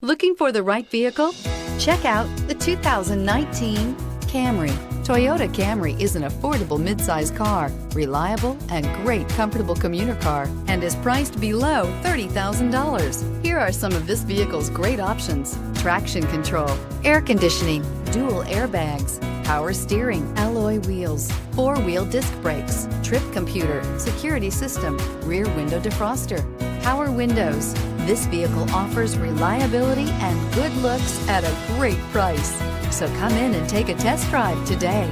Looking for the right vehicle? Check out the 2019 Camry. Toyota Camry is an affordable midsize car, reliable and great comfortable commuter car, and is priced below $30,000. Here are some of this vehicle's great options: traction control, air conditioning, dual airbags, power steering, alloy wheels, four-wheel disc brakes, trip computer, security system, rear window defroster, power windows. This vehicle offers reliability and good looks at a great price. So come in and take a test drive today.